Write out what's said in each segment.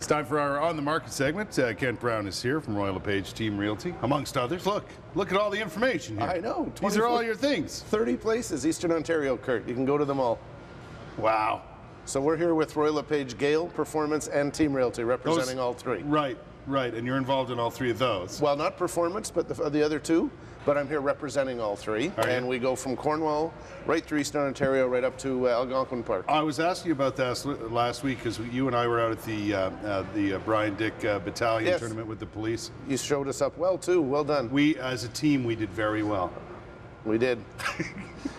It's time for our On the Market segment. Kent Browne is here from LePage Team Realty, amongst others. Look at all the information here. I know. These are all your things. 30 places, Eastern Ontario, Kurt. You can go to them all. Wow. So we're here with LePage, Gale, Performance, and Team Realty, representing all three. Right. And you're involved in all three of those. Well, not Performance, but the other two. But I'm here representing all three. And we go from Cornwall right through Eastern Ontario, right up to Algonquin Park. I was asking you about that last week because you and I were out at the Brian Dick Battalion tournament with the police. You showed us up well, too. Well done. We, as a team, we did very well. We did.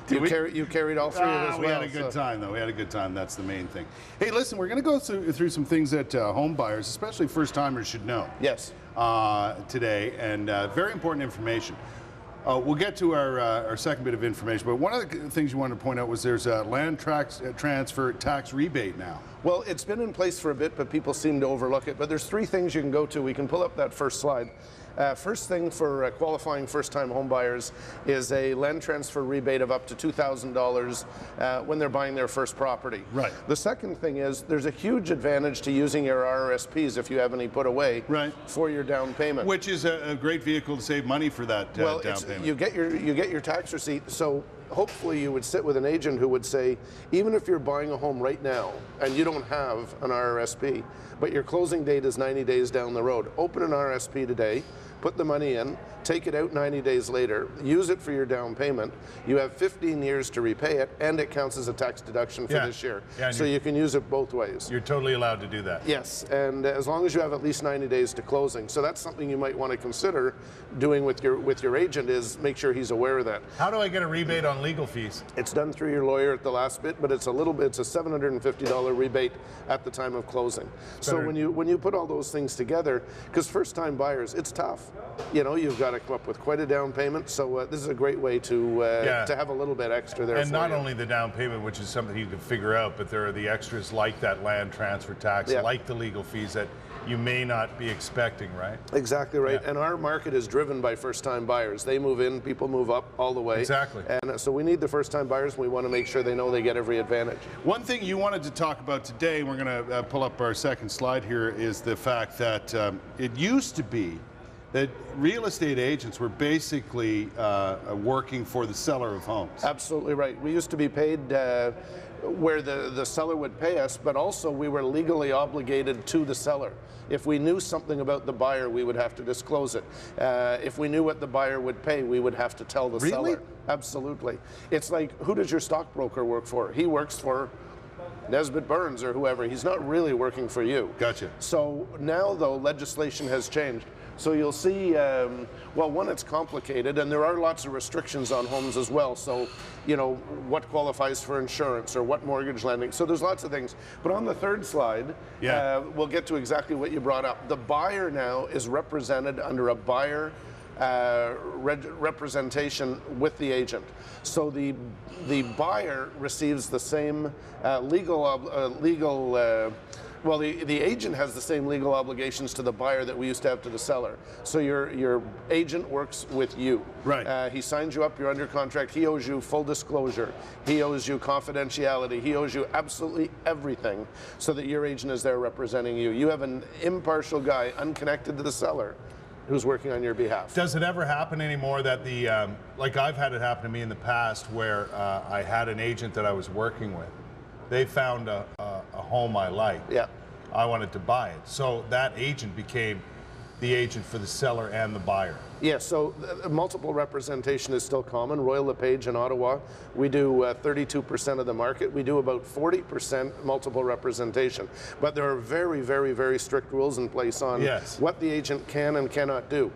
You carried all three of us well. We had a good time, though. We had a good time. That's the main thing. Hey, listen, we're going to go through some things that home buyers, especially first-timers, should know. Yes. Today, and very important information. We'll get to our second bit of information, but one of the things you wanted to point out was there's a land transfer tax rebate now. Well, it's been in place for a bit, but people seem to overlook it. But there's three things you can go to. We can pull up that first slide. First thing for qualifying first-time home buyers is a land transfer rebate of up to $2,000 when they're buying their first property. Right. The second thing is there's a huge advantage to using your RRSPs if you have any put away for your down payment. Which is a great vehicle to save money for that down payment. You get your tax receipt. So hopefully you would sit with an agent who would say, even if you're buying a home right now and you don't have an RRSP, but your closing date is 90 days down the road, open an RRSP today, put the money in, take it out 90 days later, use it for your down payment. You have 15 years to repay it, and it counts as a tax deduction for this year. So you can use it both ways. You're totally allowed to do that. Yes, and as long as you have at least 90 days to closing. So that's something you might want to consider doing with your agent, is make sure he's aware of that. How do I get a rebate on legal fees? It's done through your lawyer at the last bit, but it's a $750 rebate at the time of closing. So when you put all those things together, because first-time buyers, it's tough. You know, you've got to come up with quite a down payment, so this is a great way to have a little bit extra there. And not only the down payment, which is something you can figure out, but there are the extras like that land transfer tax, like the legal fees that you may not be expecting, right? Exactly right. And our market is driven by first-time buyers. They move in, people move up all the way. Exactly. And so we need the first-time buyers, and we want to make sure they know they get every advantage. One thing you wanted to talk about today, and we're going to pull up our second slide here, is the fact that it used to be that real estate agents were basically working for the seller of homes. Absolutely right. We used to be paid where the seller would pay us, but also we were legally obligated to the seller. If we knew something about the buyer, we would have to disclose it. If we knew what the buyer would pay, we would have to tell the seller. Absolutely. It's like, who does your stockbroker work for? He works for Nesbitt Burns or whoever. He's not really working for you. Gotcha. So now, though, legislation has changed. So you'll see, well, one, it's complicated, and there are lots of restrictions on homes as well. So, you know, what qualifies for insurance or what mortgage lending. So there's lots of things. But on the third slide, we'll get to exactly what you brought up. The buyer now is represented under a buyer representation with the agent. So the buyer receives the same well, the agent has the same legal obligations to the buyer that we used to have to the seller. So your agent works with you. Right. He signs you up, you're under contract, he owes you full disclosure, he owes you confidentiality, he owes you absolutely everything so that your agent is there representing you. You have an impartial guy, unconnected to the seller, who's working on your behalf. Does it ever happen anymore that like I've had it happen to me in the past where I had an agent that I was working with. They found a home I liked. Yeah. I wanted to buy it. So that agent became the agent for the seller and the buyer. Yeah, so multiple representation is still common. Royal LePage in Ottawa, we do 32% of the market. We do about 40% multiple representation. But there are very, very, very strict rules in place on what the agent can and cannot do.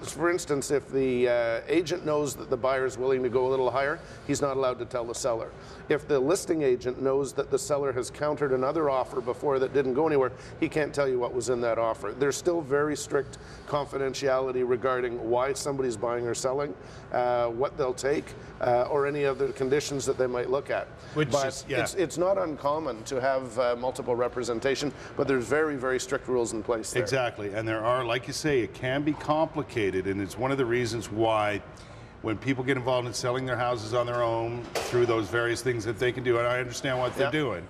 For instance, if the agent knows that the buyer is willing to go a little higher, he's not allowed to tell the seller. If the listing agent knows that the seller has countered another offer before that didn't go anywhere, he can't tell you what was in that offer. There's still very strict confidentiality regarding why somebody's buying or selling, what they'll take, or any other conditions that they might look at. It's not uncommon to have multiple representation, but there's very, very strict rules in place there. Exactly, and there are, like you say, it can be complicated, and it's one of the reasons why when people get involved in selling their houses on their own through those various things that they can do, and I understand what they're doing,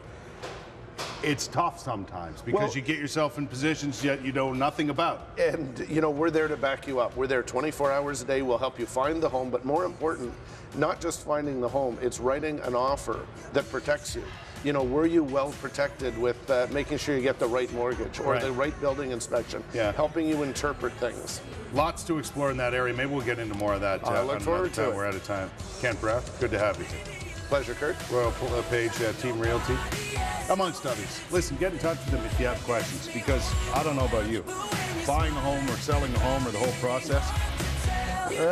it's tough sometimes because you get yourself in positions yet you know nothing about. And you know, we're there to back you up. We're there 24 hours a day. We'll help you find the home, but more important, not just finding the home, it's writing an offer that protects you. You know, were you well protected with making sure you get the right mortgage or the right building inspection, helping you interpret things. Lots to explore in that area. Maybe we'll get into more of that. I look forward to it. We're out of time. Kent Browne, good to have you. Pleasure, Kurt. LePage, Team Realty, amongst others. Listen, get in touch with them if you have questions, because I don't know about you. Buying a home or selling a home or the whole process,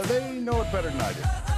they know it better than I do.